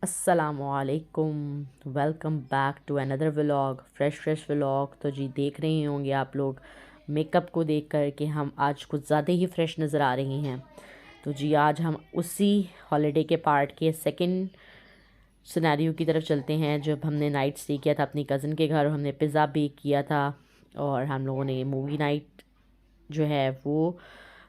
अस्सलामुअलैकुम, welcome back to another vlog, fresh vlog. तो जी देख रहे होंगे आप लोग मेकअप को देख कर कि हम आज कुछ ज़्यादा ही फ्रेश नज़र आ रही हैं। तो जी आज हम उसी हॉलीडे के पार्ट के सेकंड सिनेरियो की तरफ चलते हैं जब हमने नाइट स्टे किया था अपनी कज़न के घर और हमने पिज़्ज़ा बेक किया था और हम लोगों ने मूवी नाइट जो है वो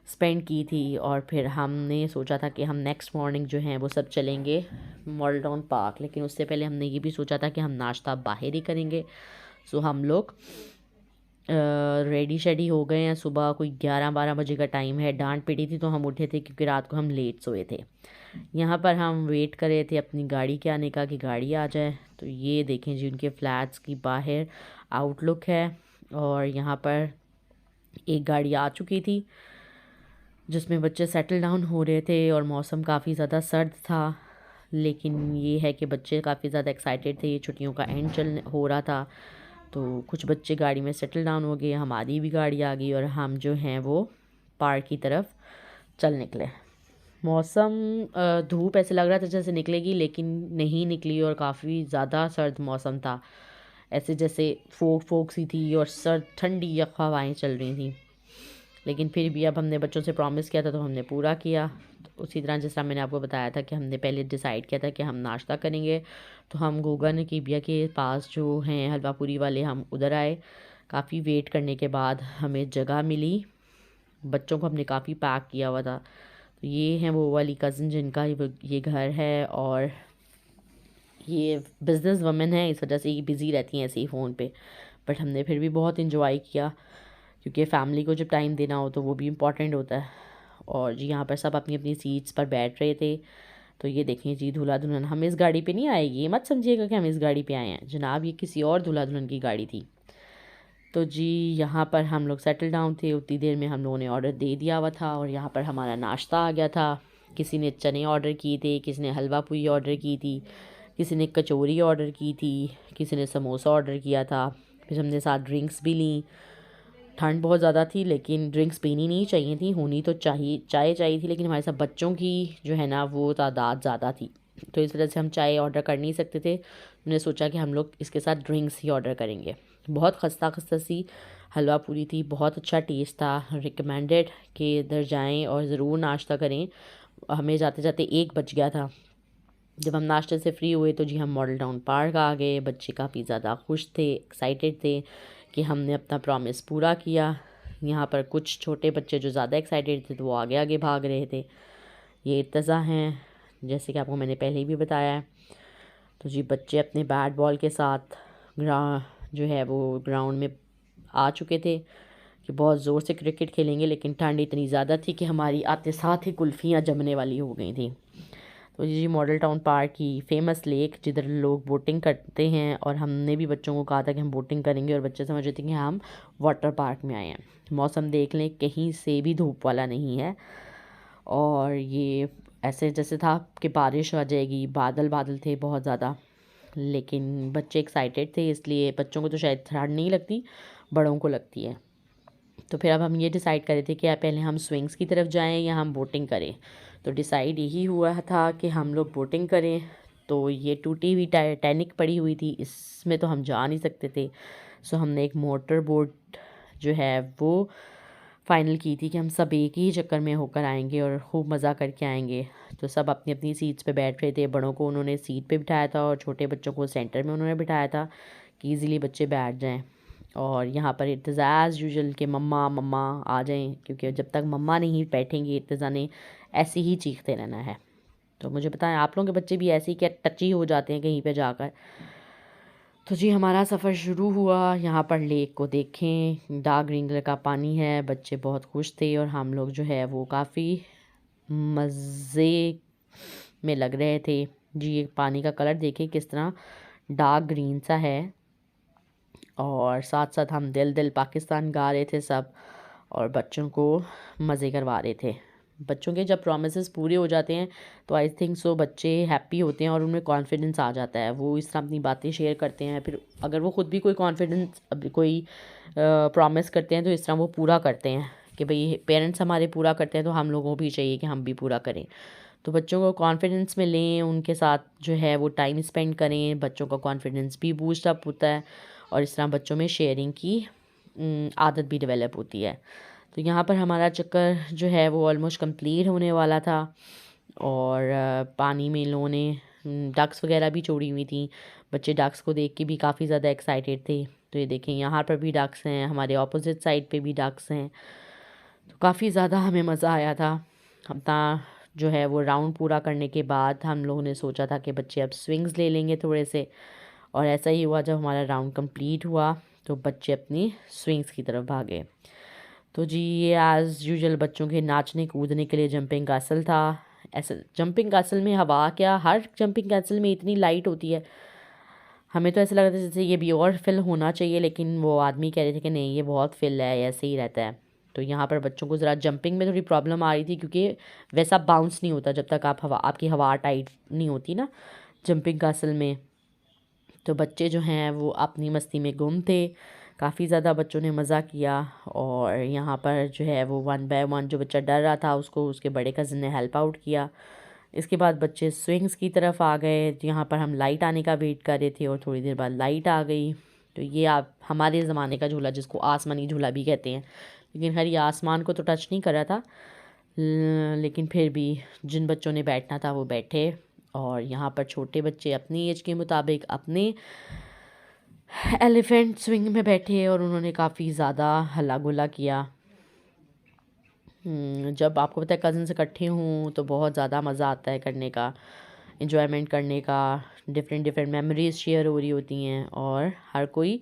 स्पेंड की थी। और फिर हमने सोचा था कि हम नेक्स्ट मॉर्निंग जो है वो सब चलेंगे मॉडल टाउन पार्क, लेकिन उससे पहले हमने ये भी सोचा था कि हम नाश्ता बाहर ही करेंगे। सो हम लोग रेडी शेडी हो गए हैं। सुबह कोई 11-12 बजे का टाइम है। डांट पिटी थी तो हम उठे थे क्योंकि रात को हम लेट सोए थे। यहाँ पर हम वेट कर रहे थे अपनी गाड़ी के आने का कि गाड़ी आ जाए। तो ये देखें जी उनके फ्लैट्स की बाहर आउटलुक है और यहाँ पर एक गाड़ी आ चुकी थी जिसमें बच्चे सेटल डाउन हो रहे थे और मौसम काफ़ी ज़्यादा सर्द था। लेकिन ये है कि बच्चे काफ़ी ज़्यादा एक्साइटेड थे, ये छुट्टियों का एंड चल हो रहा था। तो कुछ बच्चे गाड़ी में सेटल डाउन हो गए, हमारी भी गाड़ी आ गई और हम जो हैं वो पार्क की तरफ चल निकले। मौसम धूप ऐसे लग रहा था जैसे निकलेगी, लेकिन नहीं निकली और काफ़ी ज़्यादा सर्द मौसम था। ऐसे जैसे फोक फोक सी थी और सर्द ठंडी हवाएं चल रही थी। लेकिन फिर भी अब हमने बच्चों से प्रॉमिस किया था तो हमने पूरा किया। तो उसी तरह जैसा मैंने आपको बताया था कि हमने पहले डिसाइड किया था कि हम नाश्ता करेंगे, तो हम गोगन किबिया के पास जो हैं हलवा पूरी वाले, हम उधर आए। काफ़ी वेट करने के बाद हमें जगह मिली। बच्चों को हमने काफ़ी पैक किया हुआ था। तो ये हैं वो वाली कज़न जिनका ये घर है और ये बिज़नेस वमेन है, इस वजह से ये बिज़ी रहती हैं ऐसे ही फ़ोन पे। बट हमने फिर भी बहुत इन्जॉय किया क्योंकि फ़ैमिली को जब टाइम देना हो तो वो भी इम्पॉर्टेंट होता है। और जी यहाँ पर सब अपनी अपनी सीट्स पर बैठ रहे थे। तो ये देखें जी दूल्हा दुल्हन, हम इस गाड़ी पे नहीं आए, ये मत समझिएगा कि हम इस गाड़ी पे आए हैं जनाब, ये किसी और दूल्हा दुल्हन की गाड़ी थी। तो जी यहाँ पर हम लोग सेटल डाउन थे। उतनी देर में हम लोगों ने ऑर्डर दे दिया हुआ था और यहाँ पर हमारा नाश्ता आ गया था। किसी ने चने ऑर्डर किए थे, किसी ने हलवा पूरी ऑर्डर की थी, किसी ने कचौरी ऑर्डर की थी, किसी ने समोसा ऑर्डर किया था। फिर हमने साथ ड्रिंक्स भी ली। ठंड बहुत ज़्यादा थी लेकिन ड्रिंक्स पीनी नहीं चाहिए थी, होनी तो चाहिए, चाय चाहिए थी, लेकिन हमारे साथ बच्चों की जो है ना वो तादाद ज़्यादा थी तो इस वजह से हम चाय ऑर्डर कर नहीं सकते थे। हमने सोचा कि हम लोग इसके साथ ड्रिंक्स ही ऑर्डर करेंगे। बहुत खस्ता खस्ता सी हलवा पूरी थी, बहुत अच्छा टेस्ट था। रिकमेंडेड कि इधर जाएं और ज़रूर नाश्ता करें। हमें जाते जाते 1 बज गया था। जब हम नाश्ते से फ्री हुए तो जी हम मॉडल टाउन पार्क आ गए। बच्चे काफ़ी ज़्यादा खुश थे, एक्साइटेड थे कि हमने अपना प्रॉमिस पूरा किया। यहाँ पर कुछ छोटे बच्चे जो ज़्यादा एक्साइटेड थे तो वो आगे आगे भाग रहे थे। ये इर्तज़ा हैं, जैसे कि आपको मैंने पहले ही भी बताया है। तो जी बच्चे अपने बैट बॉल के साथ जो है वो ग्राउंड में आ चुके थे कि बहुत ज़ोर से क्रिकेट खेलेंगे, लेकिन ठंड इतनी ज़्यादा थी कि हमारी आते साथ ही कुल्फ़ियाँ जमने वाली हो गई थी। तो जी मॉडल टाउन पार्क की फ़ेमस लेक जिधर लोग बोटिंग करते हैं, और हमने भी बच्चों को कहा था कि हम बोटिंग करेंगे और बच्चे समझ रहे थे कि हम वाटर पार्क में आए हैं। मौसम देख लें, कहीं से भी धूप वाला नहीं है और ये ऐसे जैसे था कि बारिश आ जाएगी। बादल बादल थे बहुत ज़्यादा, लेकिन बच्चे एक्साइटेड थे, इसलिए बच्चों को तो शायद ठंड नहीं लगती, बड़ों को लगती है। तो फिर अब हम ये डिसाइड कर रहे थे कि या पहले हम स्विंग्स की तरफ जाएं या हम बोटिंग करें। तो डिसाइड यही हुआ था कि हम लोग बोटिंग करें। तो ये टूटी हुई टाइटैनिक पड़ी हुई थी, इसमें तो हम जा नहीं सकते थे। सो हमने एक मोटर बोट जो है वो फ़ाइनल की थी कि हम सब एक ही चक्कर में होकर आएंगे और खूब मज़ा करके आएंगे। तो सब अपनी अपनी सीट्स पे बैठ रहे थे। बड़ों को उन्होंने सीट पे बिठाया था और छोटे बच्चों को सेंटर में उन्होंने बिठाया था कि ईज़िली बच्चे बैठ जाएं। और यहाँ पर इर्तज़ा एज़ यूजुअल के मम्मा मम्मा आ जाएं, क्योंकि जब तक मम्मा नहीं बैठेंगी इर्तज़ा ने ऐसे ही चीखते रहना है। तो मुझे बताएं आप लोगों के बच्चे भी ऐसे ही क्या टची हो जाते हैं कहीं पे जाकर? तो जी हमारा सफ़र शुरू हुआ। यहाँ पर लेक को देखें, डार्क ग्रीन कलर का पानी है। बच्चे बहुत खुश थे और हम लोग जो है वो काफ़ी मज़े में लग रहे थे। जी ये पानी का कलर देखें किस तरह डार्क ग्रीन सा है, और साथ साथ हम दिल दिल पाकिस्तान गा रहे थे सब और बच्चों को मज़े करवा रहे थे। बच्चों के जब प्रॉमिसेस पूरे हो जाते हैं तो आई थिंक सो बच्चे हैप्पी होते हैं और उनमें कॉन्फिडेंस आ जाता है। वो इस तरह अपनी बातें शेयर करते हैं, फिर अगर वो ख़ुद भी कोई कॉन्फिडेंस कोई प्रॉमिस करते हैं तो इस तरह वो पूरा करते हैं कि भाई पेरेंट्स हमारे पूरा करते हैं तो हम लोगों को भी चाहिए कि हम भी पूरा करें। तो बच्चों को कॉन्फिडेंस में लें, उनके साथ जो है वो टाइम स्पेंड करें, बच्चों का कॉन्फिडेंस भी बूस्ट अप होता है और इस तरह बच्चों में शेयरिंग की आदत भी डेवलप होती है। तो यहाँ पर हमारा चक्कर जो है वो ऑलमोस्ट कंप्लीट होने वाला था और पानी में इन लोगों ने डक्स वगैरह भी छोड़ी हुई थी। बच्चे डक्स को देख के भी काफ़ी ज़्यादा एक्साइटेड थे। तो ये देखें, यहाँ पर भी डक्स हैं, हमारे ऑपोजिट साइड पे भी डक्स हैं। तो काफ़ी ज़्यादा हमें मज़ा आया था। अपना जो है वो राउंड पूरा करने के बाद हम लोगों ने सोचा था कि बच्चे अब स्विंग्स ले लेंगे थोड़े से, और ऐसा ही हुआ। जब हमारा राउंड कंप्लीट हुआ तो बच्चे अपनी स्विंग्स की तरफ भागे। तो जी ये एज़ यूजुअल बच्चों के नाचने कूदने के लिए जंपिंग कैसल था। ऐसा जंपिंग कैसल में हवा क्या, हर जंपिंग कैसल में इतनी लाइट होती है, हमें तो ऐसा लग रहा था जैसे ये भी और फिल होना चाहिए, लेकिन वो आदमी कह रहे थे कि नहीं ये बहुत फिल है, ऐसे ही रहता है। तो यहाँ पर बच्चों को ज़रा जंपिंग में थोड़ी प्रॉब्लम आ रही थी, क्योंकि वैसा बाउंस नहीं होता जब तक आपकी हवा टाइट नहीं होती ना जंपिंग कैसल में। तो बच्चे जो हैं वो अपनी मस्ती में गुम थे। काफ़ी ज़्यादा बच्चों ने मज़ा किया और यहाँ पर जो है वो 1 बाय 1 जो बच्चा डर रहा था उसको उसके बड़े कज़न ने हेल्प आउट किया। इसके बाद बच्चे स्विंग्स की तरफ आ गए। यहाँ पर हम लाइट आने का वेट कर रहे थे और थोड़ी देर बाद लाइट आ गई। तो ये आप हमारे ज़माने का झूला जिसको आसमानी झूला भी कहते हैं, लेकिन खैर ये आसमान को तो टच नहीं कर रहा था, लेकिन फिर भी जिन बच्चों ने बैठना था वो बैठे। और यहाँ पर छोटे बच्चे अपनी एज के मुताबिक अपने एलिफेंट स्विंग में बैठे और उन्होंने काफ़ी ज़्यादा हल्ला गुल्ला किया। जब आपको पता है कज़न्स इकट्ठे हों तो बहुत ज़्यादा मज़ा आता है करने का, इन्जॉयमेंट करने का। डिफरेंट डिफरेंट मेमोरीज़ शेयर हो रही होती हैं और हर कोई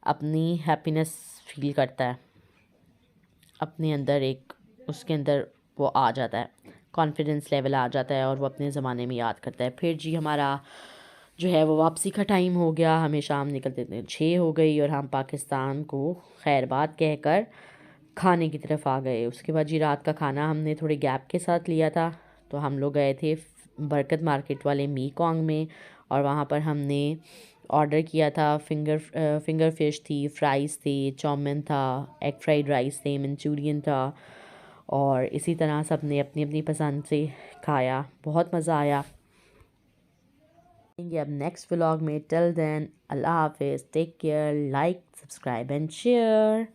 अपनी हैप्पीनेस फील करता है अपने अंदर, एक उसके अंदर वो आ जाता है, कॉन्फिडेंस लेवल आ जाता है और वो अपने ज़माने में याद करता है। फिर जी हमारा जो है वो वापसी का टाइम हो गया, हमें शाम निकलते 6 हो गई और हम पाकिस्तान को खैर बात कहकर खाने की तरफ आ गए। उसके बाद जी रात का खाना हमने थोड़े गैप के साथ लिया था, तो हम लोग गए थे बरकत मार्केट वाले मीकॉन्ग में और वहाँ पर हमने ऑर्डर किया था। फिंगर फिश थी, फ्राइज़ थे, चाउमिन था, एग फ्राइड राइस थे, मंचूरियन था और इसी तरह सब ने अपनी अपनी पसंद से खाया। बहुत मज़ा आया। अब नेक्स्ट व्लॉग में, टिल देन अल्लाह हाफिज़, take care, like, subscribe and share.